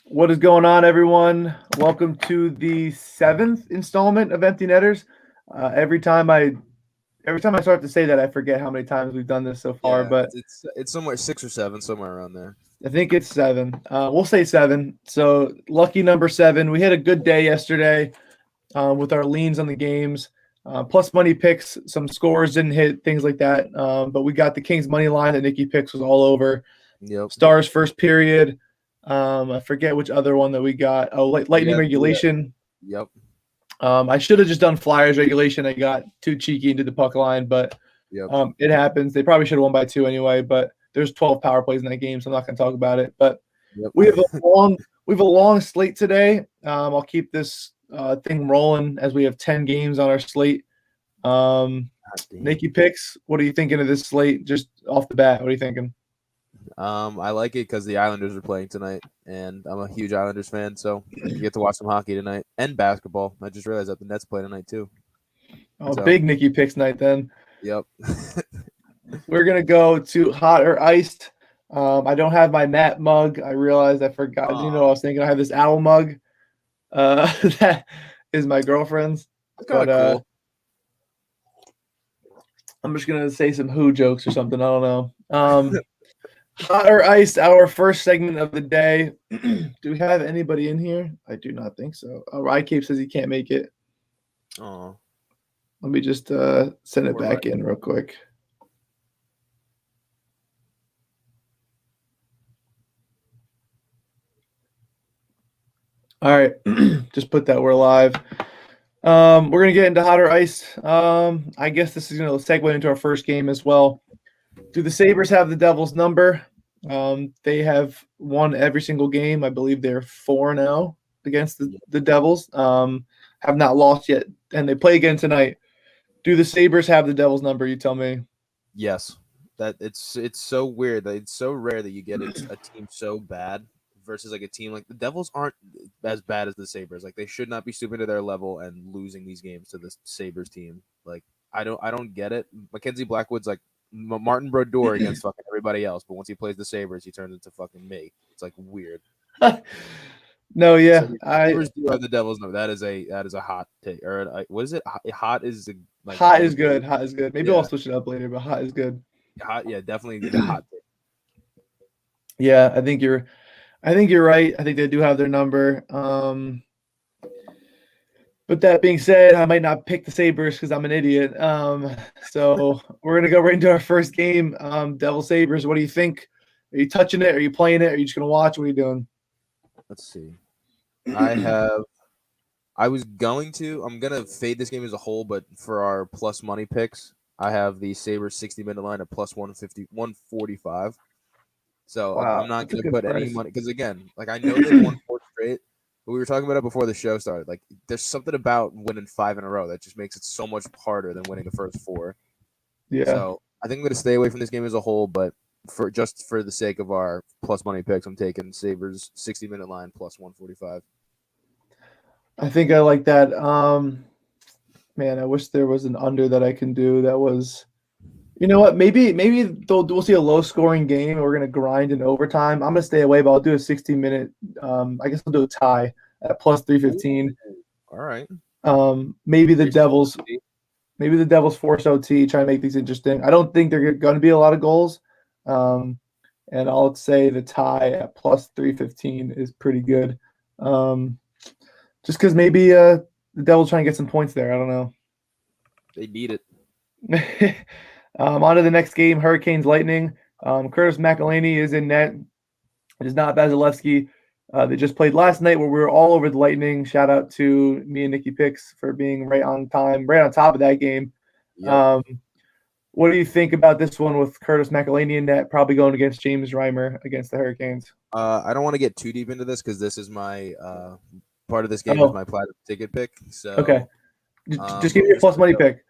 What is going on, everyone? Welcome to the seventh installment of Empty Netters. Uh, every time I every time I start to say that, I forget how many times we've done this so far. Yeah, But it's somewhere 6 or 7, somewhere around there. I think it's seven. We'll say seven. So lucky number seven. We had a good day yesterday with our leans on the games, plus money picks. Some scores didn't hit, things like that. But we got the Kings money line that Nicky picks was all over. Yep. Stars first period. I forget which other one that we got. Oh, Lightning Yeah, yeah. regulation. Yep. I should have just done Flyers regulation. I got too cheeky into the puck line, but Yep. it happens. They probably should have won by two anyway. But there's 12 power plays in that game, so I'm not going to talk about it. But Yep. we have a long slate today. I'll keep this thing rolling as we have 10 games on our slate. Nicky picks. What are you thinking of this slate? Just off the bat, what are you thinking? I like it because the Islanders are playing tonight, and I'm a huge Islanders fan, so you get to watch some hockey tonight and basketball. I just realized that the Nets play tonight too. Oh, So, big Nicky picks night then. Yep. We're gonna go to hot or iced. I don't have my Matt mug. I realized I forgot. You know, I was thinking I have this owl mug. That is my girlfriend's. That's kind But of cool. I'm just gonna say some Who jokes or something. I don't know. Hot or iced, our first segment of the day. Do we have anybody in here? I do not think so. Oh, Rycape says he can't make it. Oh, Let me just send it back in real quick. All right, just put that we're live. We're gonna get into hot or ice. I guess this is gonna segue into our first game as well. Do the Sabres have the Devils' number? They have won every single game. I believe they're 4-0 against the Devils. Have not lost yet, and they play again tonight. Do the Sabres have the Devils' number? You tell me. yes. That it's so weird that it's so rare that you get a team so bad versus like a team like the Devils aren't as bad as the Sabres. Like they should not be stooping to their level and losing these games to the Sabres team. Like I don't get it. Mackenzie Blackwood's like Martin Brodeur against fucking everybody else, but once he plays the Sabres, he turns into fucking me. It's like weird. No, yeah, So the Sabres do have the Devils. No, that is a hot take. Or what is it? Hot is like hot is good. Hot is good. Maybe Yeah. I'll switch it up later, but hot is good. Hot. Yeah, definitely the hot take. Yeah, I think you're right. I think they do have their number. But that being said, I might not pick the Sabres because I'm an idiot. So we're gonna go right into our first game. Devil Sabres. What do you think? Are you touching it? Are you playing it? Are you just gonna watch? What are you doing? Let's see. I'm gonna fade this game as a whole, but for our plus money picks, I have the Sabres 60-minute line at plus 150, 145. So Wow, I'm not that's a gonna good put any price. money because again, like I know they've won 4 straight, but we were talking about it before the show started. Like there's something about winning 5 in a row that just makes it so much harder than winning the first 4. Yeah, So I think I'm gonna stay away from this game as a whole, but for the sake of our plus money picks, I'm taking Sabres 60-minute line plus 145. I think I like that. Man, I wish there was an under that I can do that was. You know what? Maybe we'll see a low scoring game. And we're gonna grind in overtime. I'm gonna stay away, but I'll do a 60-minute. I guess I'll do a tie at plus 315. All right. Maybe the Devils. Maybe the Devils force OT, try to make these interesting. I don't think they're going to be a lot of goals. And I'll say the tie at plus 315 is pretty good. Just because maybe the Devils trying to get some points there. I don't know. They need it. On to the next game, Hurricanes Lightning. Curtis McElhinney is in net. It is not Vasilevsky. They just played last night where we were all over the Lightning. Shout out to me and Nicky Picks for being right on time, right on top of that game. Yep. What do you think about this one with Curtis McElhinney in net, probably going against James Reimer against the Hurricanes? I don't want to get too deep into this because this is my part of this game is my platinum ticket pick. So okay, just give me your plus money pick.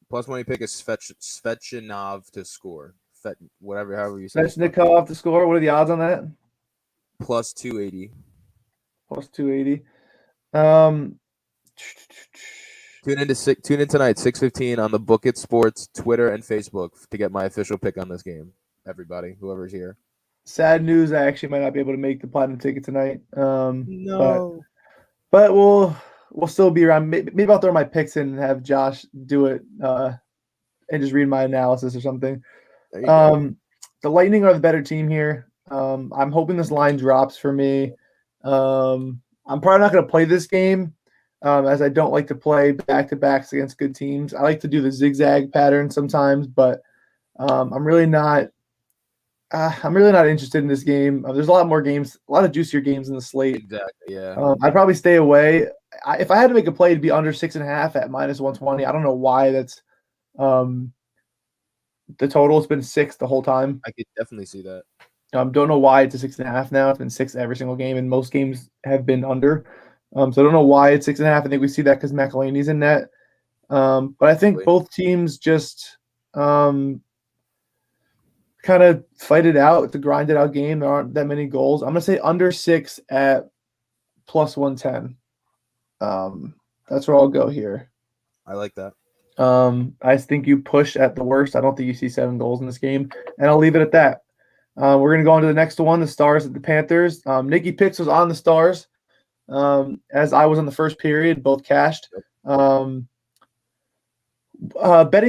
Plus money pick is Svechinov to score. However you say. Svechnikov to score. What are the odds on that? Plus 280. Plus 280. Tune in tonight, 6:15 on the Book It Sports Twitter and Facebook to get my official pick on this game. Everybody, whoever's here. sad news. I actually might not be able to make the platinum ticket tonight. No. But we'll still be around. Maybe I'll throw my picks in and have Josh do it and just read my analysis or something. There you go. The Lightning are the better team here. I'm hoping this line drops for me. I'm probably not going to play this game as I don't like to play back-to-backs against good teams. I like to do the zigzag pattern sometimes, but I'm really not interested in this game. There's a lot more games, a lot of juicier games in the slate. Exactly. Yeah. I'd probably stay away. If I had to make a play, it'd be under 6.5 at -120. I don't know why that's the total has been 6 the whole time. I could definitely see that. Don't know why it's a 6.5 now. It's been 6 every single game, and most games have been under. So I don't know why it's 6.5. I think we see that because McElhinney's in net. But I think both teams just kind of fight it out. It's a grinded out game. There aren't that many goals. I'm gonna say under 6 at +110. That's where I'll go here. I like that. I think you push at the worst. I don't think you see 7 goals in this game, and I'll leave it at that. We're going to go on to the next one, the Stars at the Panthers. Nicky Picks was on the Stars, as I was in the first period, both cashed. Betting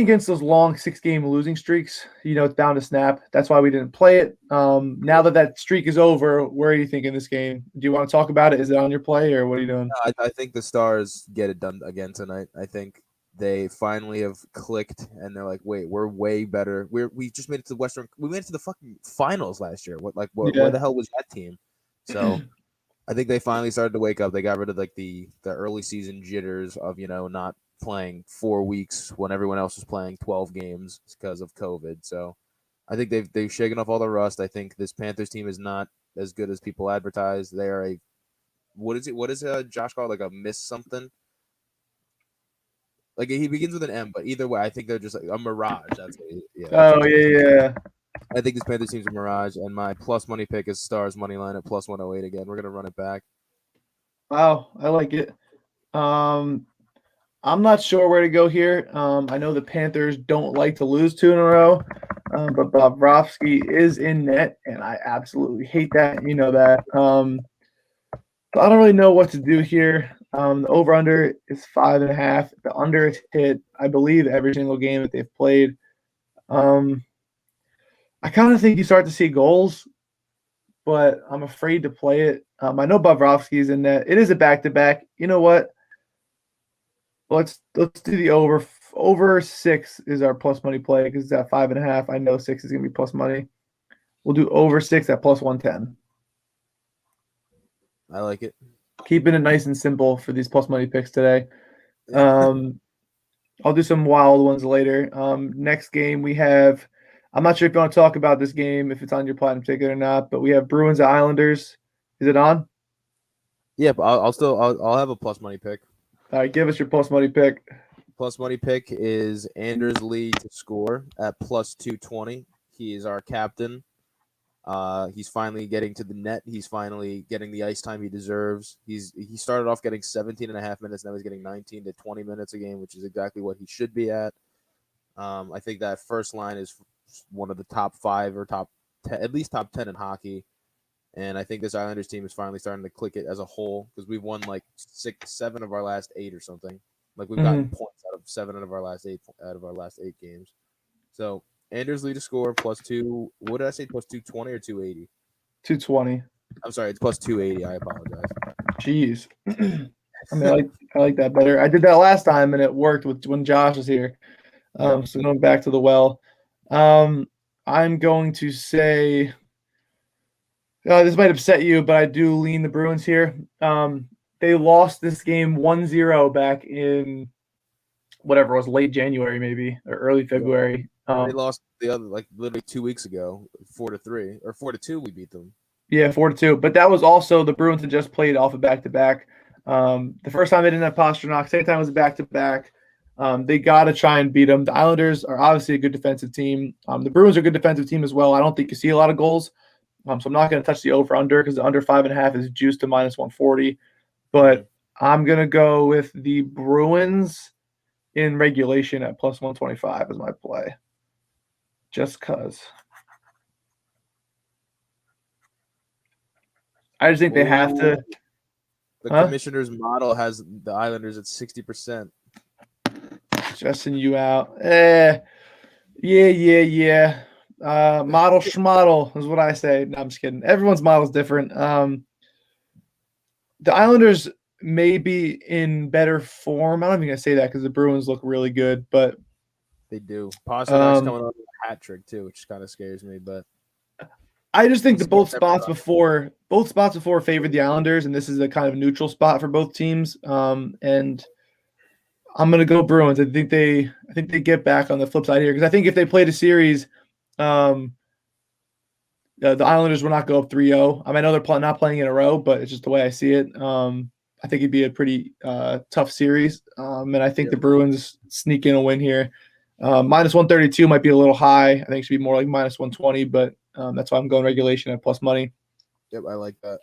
against those long 6-game losing streaks, it's bound to snap. That's why we didn't play it. Now that streak is over, where are you thinking this game? Do you want to talk about it? Is it on your play, or what are you doing? No, I think the Stars get it done again tonight. I think they finally have clicked, and they're like, "Wait, we're way better. We just made it to the Western. We made it to the fucking finals last year. Where the hell was that team?" So, I think they finally started to wake up. They got rid of the early season jitters of not playing 4 weeks when everyone else was playing 12 games because of COVID. So, I think they've shaken off all the rust. I think this Panthers team is not as good as people advertise. They are a what is Josh called, like a miss something? Like he begins with an M, but either way, I think they're just like a mirage. That's what Yeah. I think this Panthers team's a mirage, and my plus money pick is Stars money line at +108 again. We're gonna run it back. Wow, I like it. I'm not sure where to go here. I know the Panthers don't like to lose 2 in a row, but Bobrovsky is in net, and I absolutely hate that. You know that. So I don't really know what to do here. The over-under is 5.5. The under is hit, I believe, every single game that they've played. I kind of think you start to see goals, but I'm afraid to play it. I know Bobrovsky's in net. It is a back-to-back. You know what? Let's do the over. Over 6 is our plus money play because it's at 5.5. I know 6 is going to be plus money. We'll do over 6 at +110. I like it. Keeping it nice and simple for these plus money picks today. I'll do some wild ones later. Next game we have, I'm not sure if you want to talk about this game, if it's on your platinum ticket or not, but we have Bruins Islanders. Is it on? Yeah, but I'll have a plus money pick. All right, give us your plus money pick. Plus money pick is Anders Lee to score at +220. He is our captain. He's finally getting to the net. He's finally getting the ice time he deserves. He started off getting 17.5 minutes. Now he's getting 19 to 20 minutes a game, which is exactly what he should be at. I think that first line is one of the top 5 or top 10, at least top 10 in hockey. And I think this Islanders team is finally starting to click it as a whole because we've won like 7 of our last 8 or something. Like we've gotten points out of 7 of our last 8 games. So Anders Lee to score +2. What did I say? +220 or 280? 220. I'm sorry, it's +280. I apologize. Jeez. I like that better. I did that last time and it worked when Josh was here. So going back to the well. I'm going to say this might upset you, but I do lean the Bruins here. They lost this game 1-0 back in whatever it was, late January maybe or early February. They lost the other literally 2 weeks ago, 4-3 or 4-2. We beat them. Yeah, 4-2. But that was also the Bruins had just played off a back-to-back. The first time they didn't have Pastrnak. Second time was a back-to-back. They got to try and beat them. The Islanders are obviously a good defensive team. The Bruins are a good defensive team as well. I don't think you see a lot of goals. So I'm not going to touch the over-under because the under 5.5 is juiced to -140. But I'm going to go with the Bruins in regulation at +125 as my play. Just because. I just think they have Ooh, to. the Huh? commissioner's model has the Islanders at 60%. Stressing you out. Yeah. Model schmodel is what I say. No, I'm just kidding. Everyone's model's different. The Islanders may be in better form. I'm not even gonna say that because the Bruins look really good, but They do. Pasternak's um, coming up with a hat trick too, which kind of scares me. But I just think we'll that see what type of both spots before favored the Islanders, and this is a kind of neutral spot for both teams. And I'm gonna go Bruins. I think they get back on the flip side here because I think if they played a series, um, the Islanders will not go up 3-0. I mean, I know they're not playing in a row, but it's just the way I see it. I think it'd be a pretty tough series, and I think Yep. the Bruins sneak in a win here. Minus 132 might be a little high. I think it should be more like minus 120, but that's why I'm going regulation at plus money. Yep, I like that.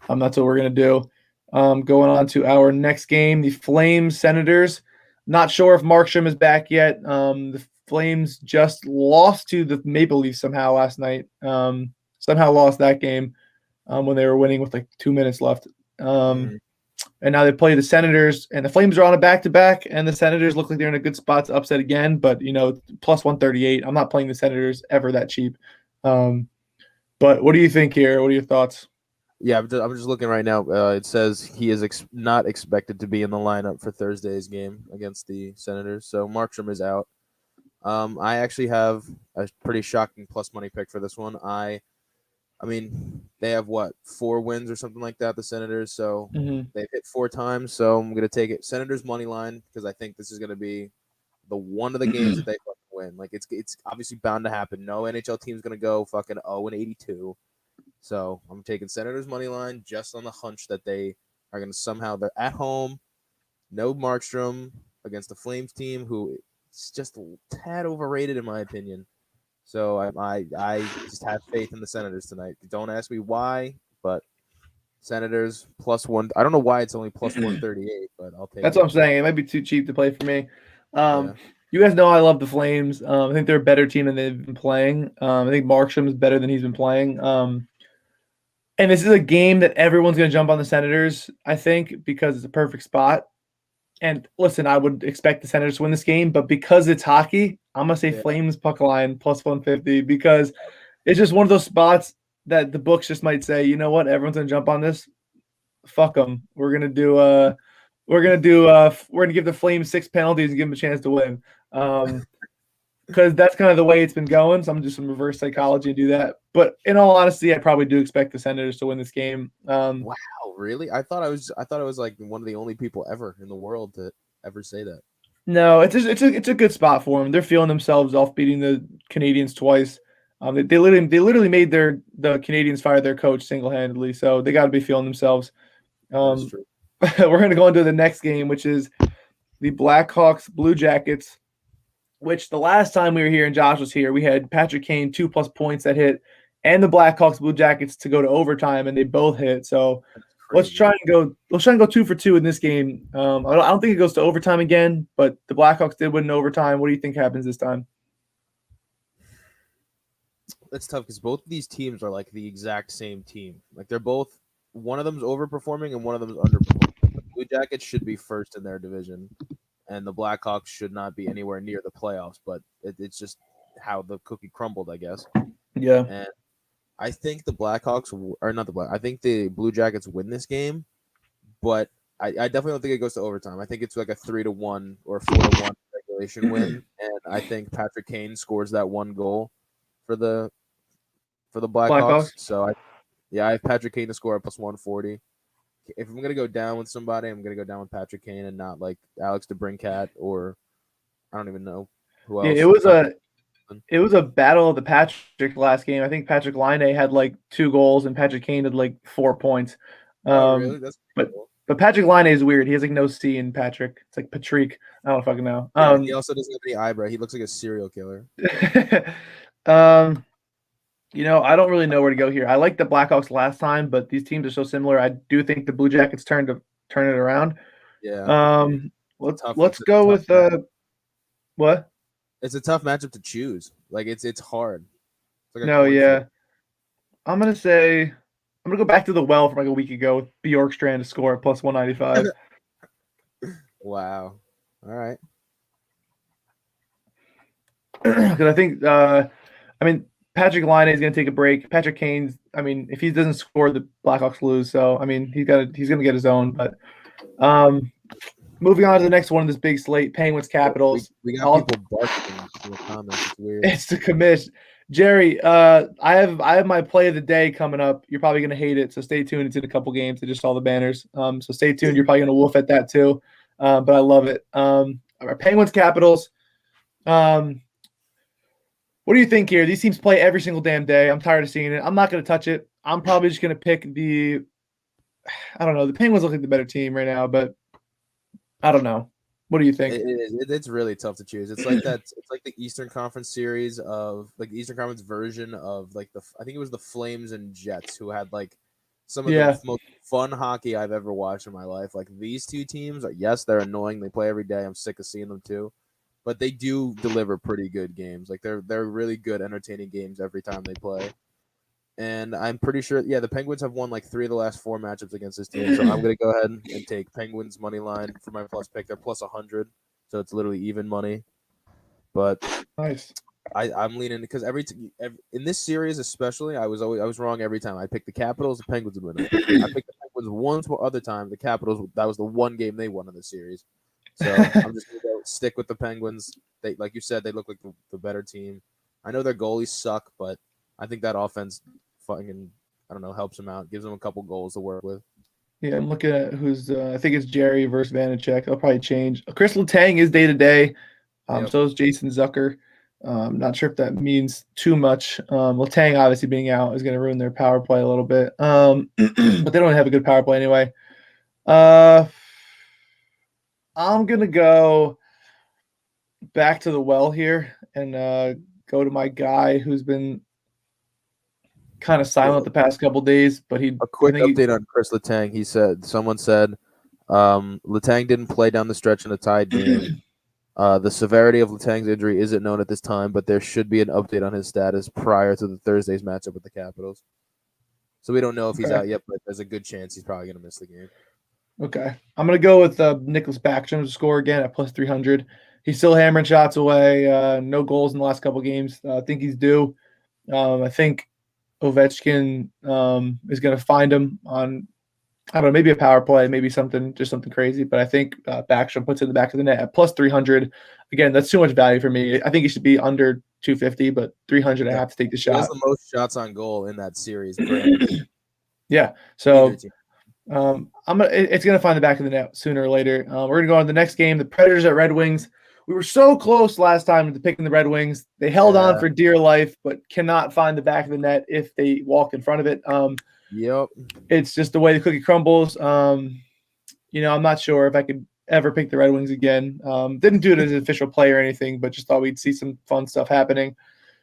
That's what we're going to do. Going on to our next game, the Flames Senators. Not sure if Markstrom is back yet. The Flames just lost to the Maple Leafs somehow last night. Somehow lost that game when they were winning with like 2 minutes left. And now they play the Senators, and the Flames are on a back-to-back, and the Senators look like they're in a good spot to upset again. But, plus 138. I'm not playing the Senators ever that cheap. But what do you think here? What are your thoughts? Yeah, I'm just looking right now. It says he is not expected to be in the lineup for Thursday's game against the Senators. So Markstrom is out. I actually have a pretty shocking plus money pick for this one. I mean, they have what, 4 wins or something like that, the Senators. So they've hit 4 times. So I'm gonna take it Senators money line because I think this is gonna be the one of the games that they fucking win. Like it's obviously bound to happen. No NHL team's gonna go fucking 0-82. So I'm taking Senators money line just on the hunch that they are gonna they're at home, no Markstrom against the Flames team who is just a tad overrated in my opinion. So I just have faith in the Senators tonight. Don't ask me why, but Senators plus one. I don't know why it's only plus 138, but I'll take That's it. what I'm saying. It might be too cheap to play for me. Yeah. You guys know I love the Flames. I think they're a better team than they've been playing. I think Markstrom is better than he's been playing. And this is a game that everyone's going to jump on the Senators, I think, because it's a perfect spot. And listen, I would expect the Senators to win this game, but because it's hockey, I'm going to say Flames puck line plus 150 because it's just one of those spots that the books just might say, you know what, everyone's going to jump on this. Fuck them. We're going to give the Flames 6 penalties and give them a chance to win. Because that's kind of the way it's been going. So I'm going to do some reverse psychology and do that. But in all honesty, I probably do expect the Senators to win this game. Wow, really? I thought I was like one of the only people ever in the world to ever say that. No, it's a good spot for them. They're feeling themselves off beating the Canadiens twice. They literally made the Canadiens fire their coach single handedly. So they got to be feeling themselves. That's true. We're going to go into the next game, which is the Blackhawks Blue Jackets. Which the last time we were here and Josh was here, we had Patrick Kane 2+ points that hit, and the Blackhawks Blue Jackets to go to overtime, and they both hit. So let's try and go 2 for 2 in this game. I don't think it goes to overtime again, but the Blackhawks did win in overtime. What do you think happens this time? That's tough because both of these teams are like the exact same team. Like they're both one of them's overperforming and one of them's underperforming. The Blue Jackets should be first in their division, and the Blackhawks should not be anywhere near the playoffs. But it's just how the cookie crumbled, I guess. Yeah. And I think the Blackhawks are not the Black. I think the Blue Jackets win this game, but I definitely don't think it goes to overtime. I think it's like a 3-1 or 4-1 regulation win, and I think Patrick Kane scores that one goal for the Blackhawks. So I have Patrick Kane to score at plus 140. If I'm gonna go down with somebody, I'm gonna go down with Patrick Kane and not like Alex DeBrincat or I don't even know who else. Yeah, it was a battle of the Patrick last game. I think Patrick Laine had like 2 goals and Patrick Kane had like 4 points. Really? That's cool. But Patrick Laine is weird. He has like no C in Patrick. It's like Patrick. I don't fucking know. Yeah, he also doesn't have any eyebrow. He looks like a serial killer. I don't really know where to go here. I liked the Blackhawks last time, but these teams are so similar. I do think the Blue Jackets turn it around. Yeah. Let's go with what? It's a tough matchup to choose. Like it's hard. It's like No, yeah. I'm gonna say I'm gonna go back to the well from like a week ago with Bjorkstrand to score at plus 195. Wow. All right. Because I think, Patrick Laine is going to take a break. Patrick Kane's, if he doesn't score, the Blackhawks lose. So, he's going to get his own. But moving on to the next one of this big slate, Penguins Capitals. We got people barking in the comments. It's weird. It's the commish. Jerry, I have my play of the day coming up. You're probably going to hate it, so stay tuned. It's in a couple games. I just saw the banners. So stay tuned. You're probably going to wolf at that too. But I love it. Our Penguins Capitals. What do you think here? These teams play every single damn day. I'm tired of seeing it. I'm not going to touch it. I'm probably just going to pick the Penguins look like the better team right now, but I don't know. What do you think? It's really tough to choose. It's like that. It's like the Eastern Conference series of like the Eastern Conference version of like I think it was the Flames and Jets who had like some of the most fun hockey I've ever watched in my life. Like these two teams, yes, they're annoying. They play every day. I'm sick of seeing them too. But they do deliver pretty good games. Like they're really good, entertaining games every time they play. And I'm pretty sure, the Penguins have won like 3 of the last 4 matchups against this team. So I'm going to go ahead and take Penguins money line for my plus pick. They're plus 100, so it's literally even money. But nice. I'm leaning because in this series especially, I was wrong every time. I picked the Capitals, the Penguins would win. I picked the Penguins one other time. The Capitals, that was the one game they won in the series. So I'm just going to stick with the Penguins. They, like you said, they look like the better team. I know their goalies suck, but I think that offense fucking, helps them out, gives them a couple goals to work with. Yeah, I'm looking at who's, I think it's Jerry versus Vanacek. They'll probably change. Chris Letang is day-to-day. So is Jason Zucker. Not sure if that means too much. Letang obviously being out is going to ruin their power play a little bit. But they don't have a good power play anyway. I'm going to go back to the well here and go to my guy who's been kind of silent the past couple days, but a quick update on Chris Letang. Someone said Letang didn't play down the stretch in a tied game. The severity of Letang's injury isn't known at this time, but there should be an update on his status prior to the Thursday's matchup with the Capitals. So we don't know if he's out yet, but there's a good chance he's probably going to miss the game. Okay. I'm going to go with Nicholas Backstrom to score again at plus 300. He's still hammering shots away. No goals in the last couple games. I think he's due. I think Ovechkin is going to find him on, maybe a power play, maybe something crazy. But I think Backstrom puts it in the back of the net at plus 300. Again, that's too much value for me. I think he should be under 250, but 300, I have to take the shot. He has the most shots on goal in that series. Yeah. So it's going to find the back of the net sooner or later. We're going to go on to the next game, the Predators at Red Wings. We were so close last time to picking the Red Wings. They held on for dear life, but cannot find the back of the net if they walk in front of it. Yep. It's just the way the cookie crumbles. I'm not sure if I could ever pick the Red Wings again. Didn't do it as an official play or anything, but just thought we'd see some fun stuff happening.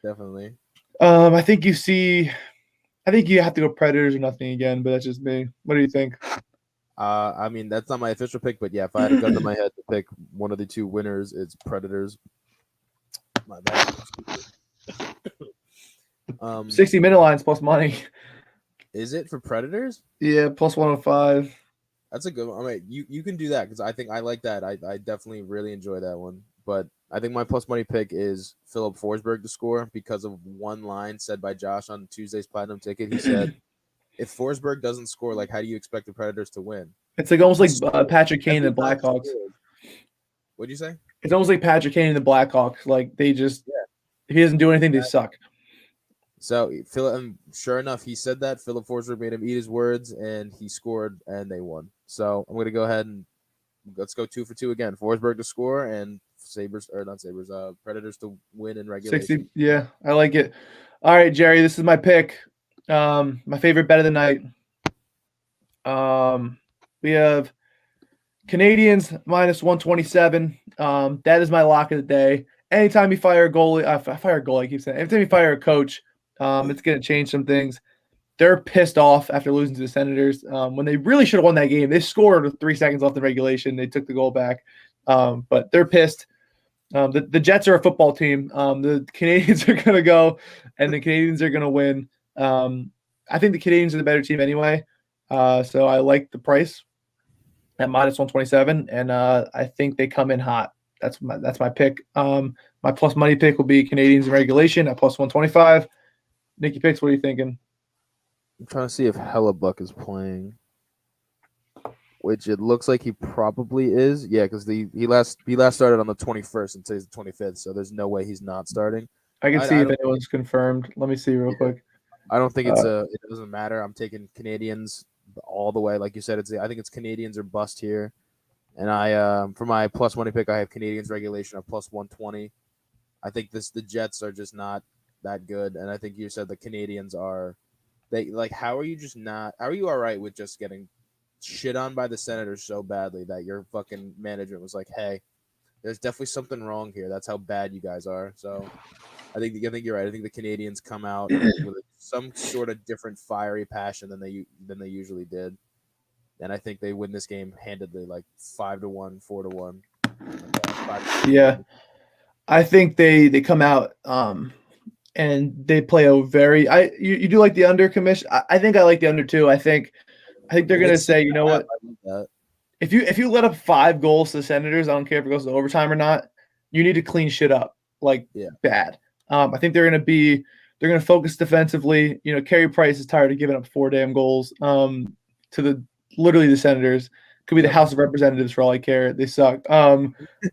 Definitely. I think you have to go Predators or nothing again, but that's just me. What do you think? That's not my official pick, but yeah, if I had a gun to my head to pick one of the two winners, it's Predators. My bad. 60-minute lines plus money. Is it for Predators? Yeah, plus 105. That's a good one. I mean, you can do that because I think I like that. I definitely really enjoy that one. But I think my plus money pick is Philip Forsberg to score because of one line said by Josh on Tuesday's Platinum Ticket. He said, if Forsberg doesn't score, like, how do you expect the Predators to win? It's like almost like Patrick Kane and the Blackhawks. What'd you say? It's almost like Patrick Kane and the Blackhawks. Like, they just if he doesn't do anything, they suck. So, sure enough, he said that. Philip Forsberg made him eat his words, and he scored, and they won. So, I'm going to go ahead and let's go 2 for 2 again. Forsberg to score, and Predators to win in regulation. 60, yeah, I like it. All right, Jerry, this is my pick. My favorite bet of the night. We have Canadiens minus 127. That is my lock of the day. Anytime you fire a goalie, I keep saying. Anytime you fire a coach, it's going to change some things. They're pissed off after losing to the Senators when they really should have won that game. They scored with 3 seconds left in regulation. They took the goal back, but they're pissed. The Jets are a football team. The Canadiens are going to go, and the Canadiens are going to win. I think the Canadiens are the better team anyway. So I like the price at -127, and I think they come in hot. That's my pick. My plus money pick will be Canadiens in regulation at +125. Nicky picks. What are you thinking? I'm trying to see if Hellebuck is playing, which it looks like he probably is. Yeah, because he last started on the 21st and today's the 25th, so there's no way he's not starting. I can see I if don't anyone's confirmed. Let me see real quick. I don't think it doesn't matter. I'm taking Canadiens all the way. Like you said, I think it's Canadiens or bust here. And I for my plus money pick, I have Canadiens regulation at +120. I think the Jets are just not that good, and I think you said the Canadiens are. How are you all right with just getting shit on by the Senators so badly that your fucking management was like, hey, there's definitely something wrong here. That's how bad you guys are. So I think you're right. I think the Canadiens come out with some sort of different fiery passion than they usually did, and I think they win this game handedly, like 5-1, 4-1. Yeah, I think they come out and they play a very. You do like the under commission. I think I like the under too. I think they're gonna say, you know what? If you let up 5 goals to the Senators, I don't care if it goes to overtime or not. You need to clean shit up bad. I think they're gonna focus defensively. You know, Carey Price is tired of giving up 4 damn goals to literally the Senators. Could be the House of Representatives for all I care. They suck.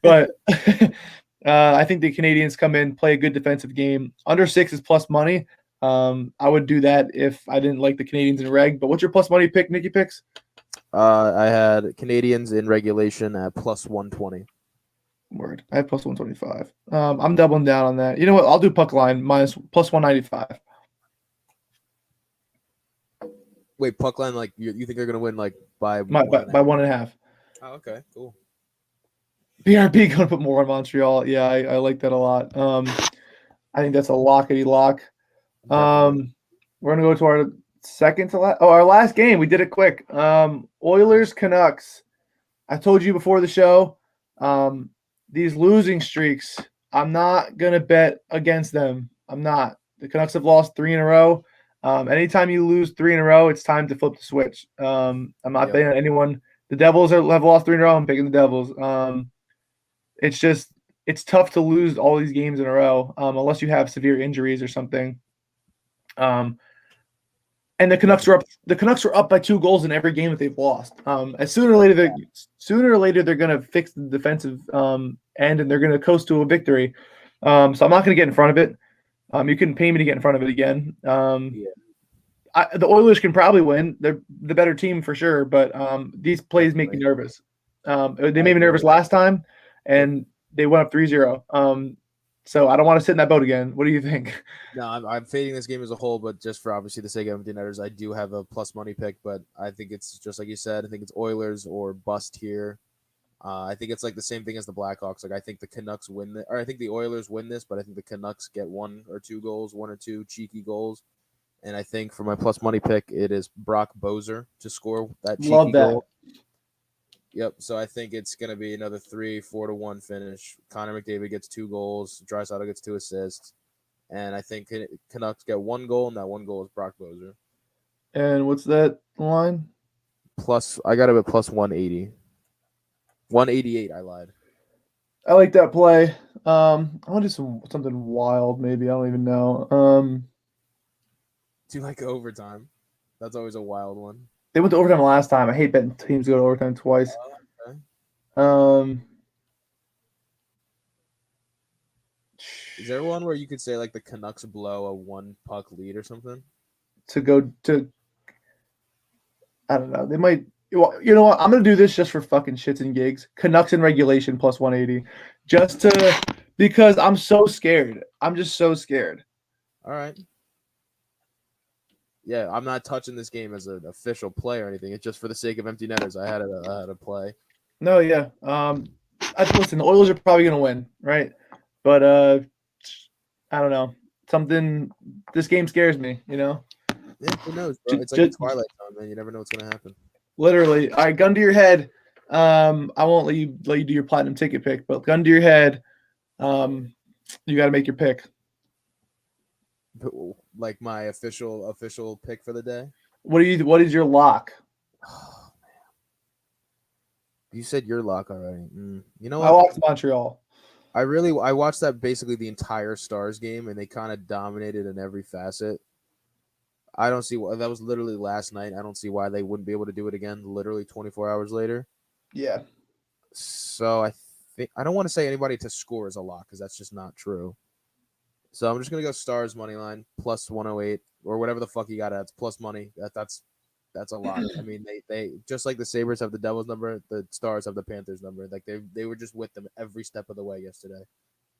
But I think the Canadiens come in, play a good defensive game. Under 6 is plus money. I would do that if I didn't like the Canadiens in reg. But what's your plus money pick, Nicky picks? I had Canadiens in regulation at +120. Word. I have +125. I'm doubling down on that. You know what? I'll do puck line +195. Wait, puck line, like you think they're gonna win like by by 1.5. Oh, okay, cool. BRB going to put more on Montreal. Yeah, I like that a lot. I think that's a lockety lock. We're gonna go to our second to last. Oh, our last game. We did it quick. Oilers Canucks. I told you before the show. These losing streaks. I'm not gonna bet against them. I'm not. The Canucks have lost 3 in a row. Anytime you lose 3 in a row, it's time to flip the switch. I'm not betting on anyone. The Devils have lost 3 in a row. I'm picking the Devils. It's tough to lose all these games in a row unless you have severe injuries or something. And the Canucks are up by 2 goals in every game that they've lost. Sooner or later they're going to fix the defensive end and they're going to coast to a victory. So I'm not going to get in front of it. You couldn't pay me to get in front of it again. The Oilers can probably win. They're the better team for sure, but these plays make me nervous. They made me nervous last time, and they went up 3-0. So I don't want to sit in that boat again. What do you think? No, I'm fading this game as a whole, but just for obviously the sake of empty netters, I do have a plus money pick, but I think it's just like you said. I think it's Oilers or bust here. I think it's like the same thing as the Blackhawks. Like I think the Canucks win this, or I think the Oilers win this, but I think the Canucks get 1 or 2 goals, 1 or 2 cheeky goals. And I think for my plus money pick, it is Brock Boeser to score that cheeky goal. Yep. So I think it's going to be another 4-1 finish. Connor McDavid gets 2 goals. Draisaitl gets 2 assists. And I think Canucks get 1 goal, and that 1 goal is Brock Boeser. And what's that line? I got it at plus 180. 188, I lied. I like that play. I want to do something wild, maybe. I don't even know. Do you like overtime? That's always a wild one. They went to overtime last time. I hate betting teams go to overtime twice. Okay. Is there one where you could say like the Canucks blow a 1 puck lead or something? To go to, I don't know. They might. You know what? I'm gonna do this just for fucking shits and gigs. Canucks in regulation plus 180, because I'm so scared. I'm just so scared. All right. Yeah, I'm not touching this game as an official play or anything. It's just for the sake of empty netters. I had a play. No, yeah. Listen, the Oilers are probably gonna win, right? But I don't know. This game scares me, you know? Yeah, who knows, bro? It's like a Twilight Zone, man. You never know what's gonna happen. Literally. All right, gun to your head. I won't let you do your platinum ticket pick, but gun to your head. You got to make your pick. like my official pick for the day. What is your lock? You said your lock already. You know I what? locked Montreal. I watched that basically the entire Stars game, and they kind of dominated in every facet. I don't see why that was literally last night. I don't see why they wouldn't be able to do it again, literally 24 hours later. Yeah. So I think I don't want to say anybody to score is a lock because that's just not true. So I'm just gonna go Stars money line plus 108 or whatever the fuck you got. That's plus money. That's a lot. I mean, they just like the Sabres have the Devils number, the Stars have the Panthers number. Like they were just with them every step of the way yesterday.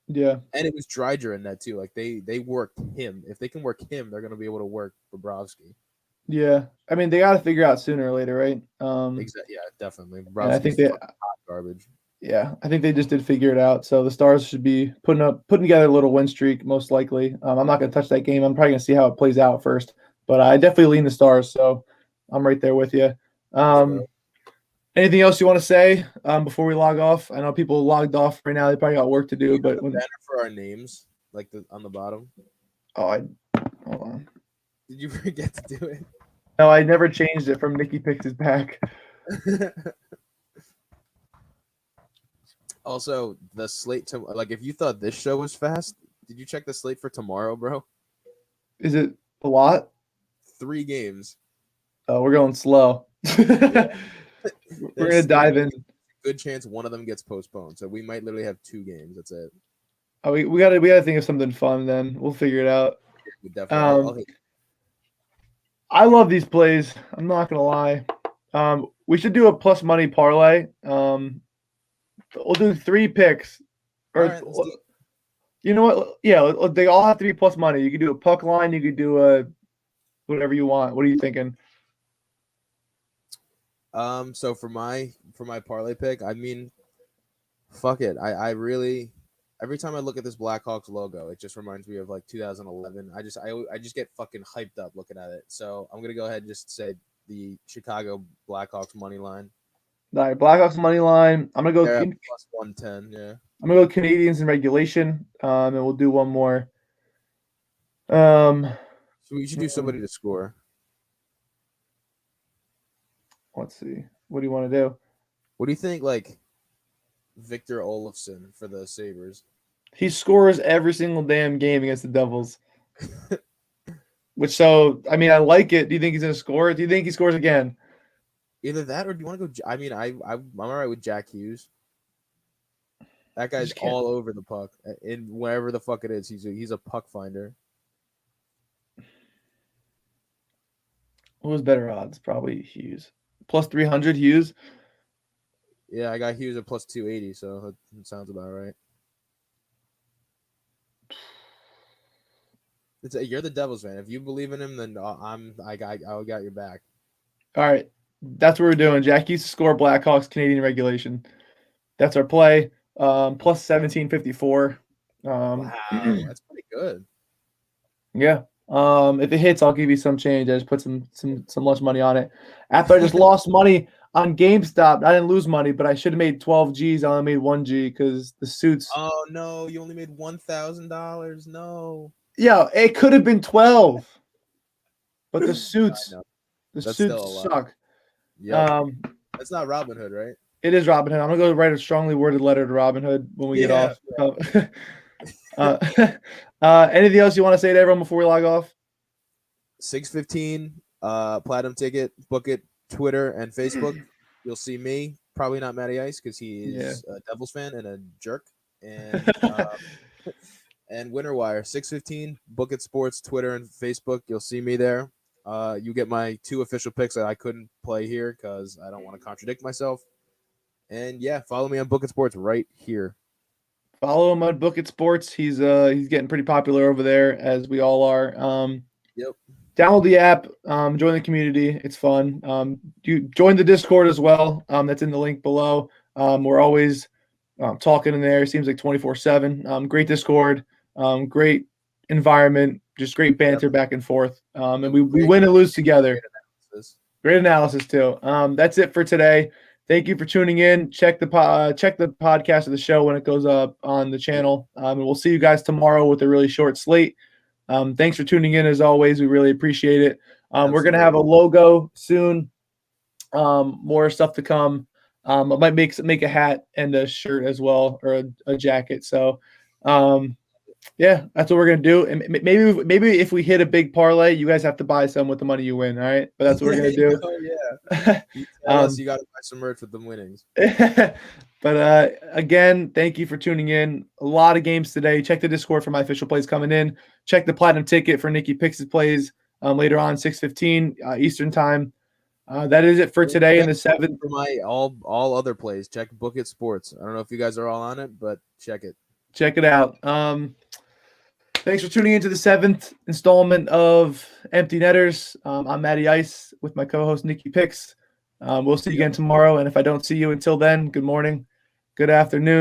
Yeah. And it was Dreiger in that too. Like they worked him. If they can work him, they're gonna be able to work Bobrovsky. Yeah. I mean, they got to figure out sooner or later, right? Exactly. Yeah, definitely. And I think Bobrovsky's hot garbage. Yeah, I think they just did figure it out. So the Stars should be putting together a little win streak, most likely. I'm not going to touch that game. I'm probably going to see how it plays out first. But I definitely lean the Stars, so I'm right there with you. Anything else you want to say before we log off? I know people logged off right now. They probably got work to do. But banner for our names, like on the bottom. Hold on. Did you forget to do it? No, I never changed it from Nicky picked his back. Also, the slate like if you thought this show was fast, did you check the slate for tomorrow, bro? Is it a lot? 3 games. Oh, we're going slow. We're gonna dive in. Good chance one of them gets postponed, so we might literally have 2 games. That's it. Oh, we gotta think of something fun. Then we'll figure it out. We definitely. I love these plays. I'm not gonna lie. We should do a plus money parlay. We'll do 3 picks. Or right, you know what? Yeah, they all have to be plus money. You could do a puck line. You could do a whatever you want. What are you thinking? So for my parlay pick, I mean, fuck it. I really every time I look at this Blackhawks logo, it just reminds me of like 2011. I just get fucking hyped up looking at it. So I'm gonna go ahead and just say the Chicago Blackhawks money line. All right, Blackhawks money line. I'm gonna go plus 110. Yeah. I'm gonna go Canadiens in regulation. And we'll do one more. So we should do somebody to score. Let's see. What do you want to do? What do you think, like Victor Olofsson for the Sabres? He scores every single damn game against the Devils. I mean, I like it. Do you think he's gonna score? Do you think he scores again? Either that, or do you want to go? I mean, I'm all right with Jack Hughes. That guy's all over the puck, in wherever the fuck it is. He's a puck finder. What was better odds? Probably Hughes. Plus 300 Hughes. Yeah, I got Hughes at plus 280, so that sounds about right. You're the Devils fan. If you believe in him, then I got your back. All right, that's what we're doing. Jack Hughes to score Blackhawks Canadian regulation. That's our play. Plus 1754. Wow, that's pretty good. Yeah. If it hits, I'll give you some change. I just put some lunch money on it. After I just lost money on GameStop, I didn't lose money, but I should have made 12 G's. I only made 1 G because the suits. Oh no, you only made $1,000. No. Yeah, it could have been 12, but the suits, suck. Yeah. That's not Robin Hood, right? It is Robin Hood. I'm gonna go write a strongly worded letter to Robin Hood when we get off. Anything else you want to say to everyone before we log off? 6:15, platinum ticket, book it, Twitter and Facebook. You'll see me, probably not Matty Ice because he is a Devils fan and a jerk. And and Winter Wire 6:15, book it sports, Twitter and Facebook. You'll see me there. You get my 2 official picks that I couldn't play here because I don't want to contradict myself. And yeah, follow me on Book It Sports right here. Follow him on Book It Sports. He's getting pretty popular over there, as we all are. Yep. Download the app. Join the community. It's fun. You join the Discord as well. That's in the link below. We're always talking in there. It seems like 24/7. Great Discord. Great environment. Just great banter back and forth. And we win and lose together. Great analysis too. That's it for today. Thank you for tuning in. Check the podcast of the show when it goes up on the channel. And we'll see you guys tomorrow with a really short slate. Thanks for tuning in as always. We really appreciate it. We're going to have a Absolutely. logo soon. More stuff to come. I might make a hat and a shirt as well, or a jacket. So, yeah, that's what we're gonna do. And maybe if we hit a big parlay, you guys have to buy some with the money you win. All right, but that's what we're gonna do. Oh yeah. You tell us you got to buy some merch with them winnings. But again, thank you for tuning in. A lot of games today. Check the Discord for my official plays coming in. Check the platinum ticket for Nicky Picks' plays later on, 6:15 Eastern time. That is it for today in the 7th. For my all other plays, check Book It Sports. I don't know if you guys are all on it, but check it. Check it out. Thanks for tuning into the 7th installment of Empty Netters. I'm Matty Ice with my co-host Nicky Picks. We'll see you again tomorrow, and if I don't see you until then, good morning, good afternoon.